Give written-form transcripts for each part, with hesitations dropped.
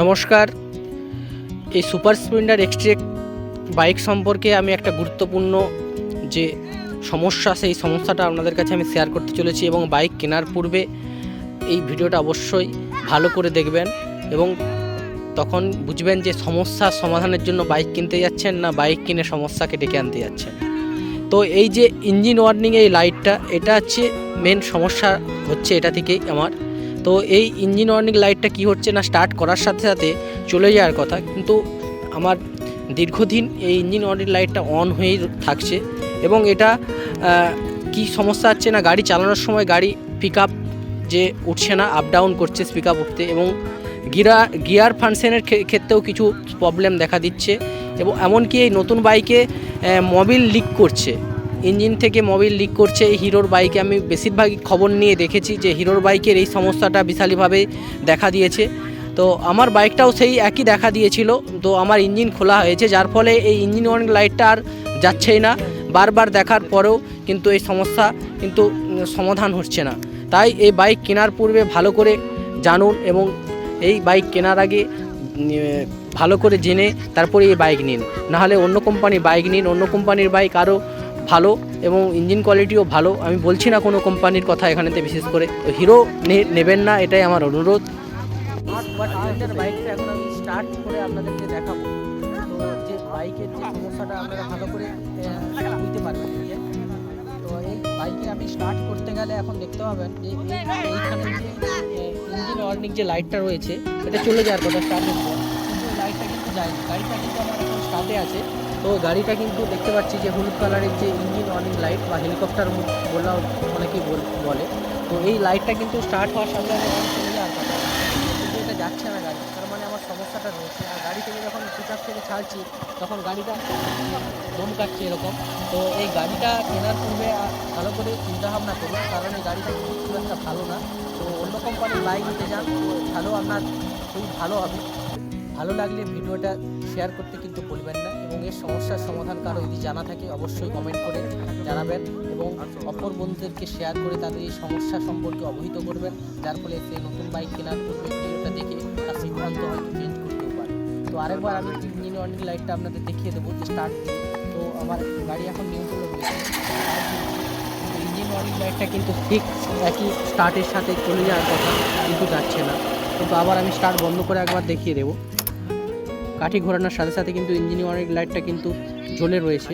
নমস্কার। এই super Splendor এক্সট্রেক bike সম্পর্কে আমি একটা গুরুত্বপূর্ণ যে সমস্যা, সেই সমস্যাটা আপনাদের কাছে আমি শেয়ার করতে চলেছি এবং বাইক কেনার পূর্বে এই ভিডিওটা অবশ্যই ভালো করে দেখবেন এবং তখন বুঝবেন যে সমস্যার সমাধানের জন্য বাইক কিনতে যাচ্ছেন না বাইক কিনে সমস্যাকে ডেকে আনতে যাচ্ছেন। তো এই যে ইঞ্জিন ওয়ার্নিং এই লাইটটা, এটা হচ্ছে মেন সমস্যা হচ্ছে এটা থেকেই আমার। তো এই ইঞ্জিন ওয়ার্নিং লাইটটা কি হচ্ছে না, স্টার্ট করার সাথে সাথে চলে যাওয়ার কথা, কিন্তু আমার দীর্ঘদিন এই ইঞ্জিন ওয়ার্নিং লাইটটা অন হয়েই থাকছে এবং এটা কি সমস্যা হচ্ছে না, গাড়ি চালানোর সময় গাড়ি পিক আপ যে উঠছে না, আপ ডাউন করছে পিক আপ উঠতে, এবং গিয়ার ফাংশনের ক্ষেত্রেও কিছু প্রবলেম দেখা দিচ্ছে এবং এমনকি এই নতুন বাইকে মোবিল লিক করছে, ইঞ্জিন থেকে মোবিল লিক করছে। এই হিরোর বাইকে আমি বেশিরভাগই খবর নিয়ে দেখেছি যে হিরোর বাইকের এই সমস্যাটা বিশালভাবে দেখা দিয়েছে। তো আমার বাইকটাও সেই একই দেখা দিয়েছিল। তো আমার ইঞ্জিন খোলা হয়েছে, যার ফলে এই ইঞ্জিন ওয়ার্নিং লাইটটা আর যাচ্ছেই না। বারবার দেখার পরেও কিন্তু এই সমস্যা কিন্তু সমাধান হচ্ছে না। তাই এই বাইক কেনার পূর্বে ভালো করে জানুন এবং এই বাইক কেনার আগে ভালো করে জেনে তারপরে এই বাইক নিন, নাহলে অন্য কোম্পানির বাইক নিন। অন্য কোম্পানির বাইক আরও ভালো এবং ইঞ্জিন কোয়ালিটিও ভালো। আমি বলছি না কোনো কোম্পানির কথা এখানেতে, বিশেষ করে হিরো নেবেন না, এটাই আমার অনুরোধ। বাইকটা এখন আমি স্টার্ট করে আপনাদেরকে দেখাবো, তো যে বাইকের যে সমস্যাটা আপনারা ভালো করে বুঝতে পারবেন। তো এই বাইকে আমি স্টার্ট করতে গেলে এখন দেখতে পাবেন যে এইখানে যে ইঞ্জিন ওয়ার্নিং যে লাইটটা রয়েছে এটা চলে যাওয়ার কথা স্টার্টের পর, কিন্তু লাইটটা কিন্তু যায়নি। গাড়িটা কিন্তু আমার এখন স্টার্টে আছে। তো গাড়িটা কিন্তু দেখতে পাচ্ছি যে হলুদ কালারের যে ইঞ্জিন ওয়ার্নিং লাইট বা হেলিকপ্টার বলা অনেকেই বলে, তো এই লাইটটা কিন্তু স্টার্ট হওয়ার সাথে সাথে অন চলে যাওয়ার কথা, কিন্তু এটা যাচ্ছে না গাড়ি। তার মানে আমার সমস্যাটা রয়েছে। আর গাড়ি থেকে যখন পিকআপ থেকে ছাড়ছি তখন গাড়িটা দম কাটছে এরকম। তো এই গাড়িটা কেনার পূর্বে ভালো করে চিন্তাভাবনা করুন, কারণ এই গাড়িটা কিন্তু খুব একটা ভালো না। তো অন্য কোম্পানির বাইক নিতে যান, তো ভালো আপনার খুবই ভালো হবে। ভালো লাগলে ভিডিওটা শেয়ার করতে কিন্তু ভুলবেন না এবং এর সমস্যার সমাধান কারো যদি জানা থাকে অবশ্যই কমেন্ট করে জানাবেন এবং অপর বন্ধুদেরকে শেয়ার করে তাদের এই সমস্যা সম্পর্কে অবহিত করবেন, যার ফলে সে নতুন বাইক কেনার পূর্বে ভিডিওটা দেখে তার সিদ্ধান্ত হয়তো চেঞ্জ করতেও পারে। তো আরেকবার আমি ইঞ্জিন ওয়ার্নিং লাইটটা আপনাদের দেখিয়ে দেবো যে স্টার্ট। তো আমার গাড়ি এখন নিয়ন্ত্রণে রয়েছে, ইঞ্জিন ওয়ার্নিং লাইটটা কিন্তু ঠিক একই স্টার্টের সাথে চলে যাওয়ার কথা, কিন্তু যাচ্ছে না। কিন্তু আবার আমি স্টার্ট বন্ধ করে একবার দেখিয়ে দেবো। কাঠি ঘোরানোর সাথে সাথে কিন্তু ইঞ্জিন ওয়ার্নিং লাইটটা কিন্তু জ্বলে রয়েছে।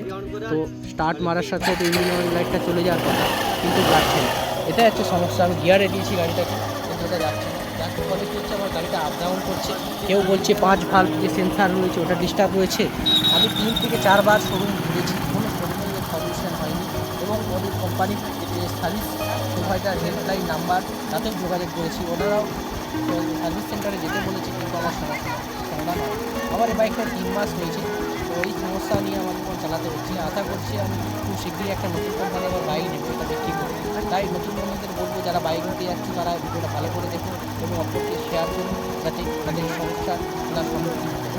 তো স্টার্ট মারার সাথে সাথে ইঞ্জিন ওয়ার্নিং লাইটটা চলে যাওয়ার কথা, কিন্তু যাচ্ছে না। এটা হচ্ছে সমস্যা। আমি গিয়ারে দিয়েছি গাড়িটাকে, কিন্তু এটা যাচ্ছে না। যার ফলে কী হচ্ছে, আমার গাড়িটা আপ ডাউন করছে। কেউ বলছে 5 ভাল্ব যে সেন্সার রয়েছে ওটা ডিস্টার্ব রয়েছে। আমি 3 থেকে 4 বার শোরুম ঘুরেছি, কোনো শোরুমে এর সলিউশন হয়নি এবং ওদের কোম্পানির যে সার্ভিস প্রোভাইডার হেল্পলাইন নাম্বার তাতেও যোগাযোগ করেছি, ওনারাও সার্ভিস সেন্টারে যেতে বলেছে, কিন্তু আমার সমস্যা সমাধান হয়। আমার এই বাইকটা 3 মাস হয়েছে। তো এই সমস্যা নিয়ে আমার এখন চালাতে হচ্ছে। আশা করছি আমি খুব শীঘ্রই একটা নতুন কোম্পানি আমার বাইক নেবো, এটা বিক্রি করবো। তাই নতুন বন্ধুদের বলবো যারা বাইক নিতে যাচ্ছে তারা ভিডিওটা ভালো করে দেখুন এবং অপরকে শেয়ার করুন, যাতে তাদের সমস্যা সম্মুখীন হয়।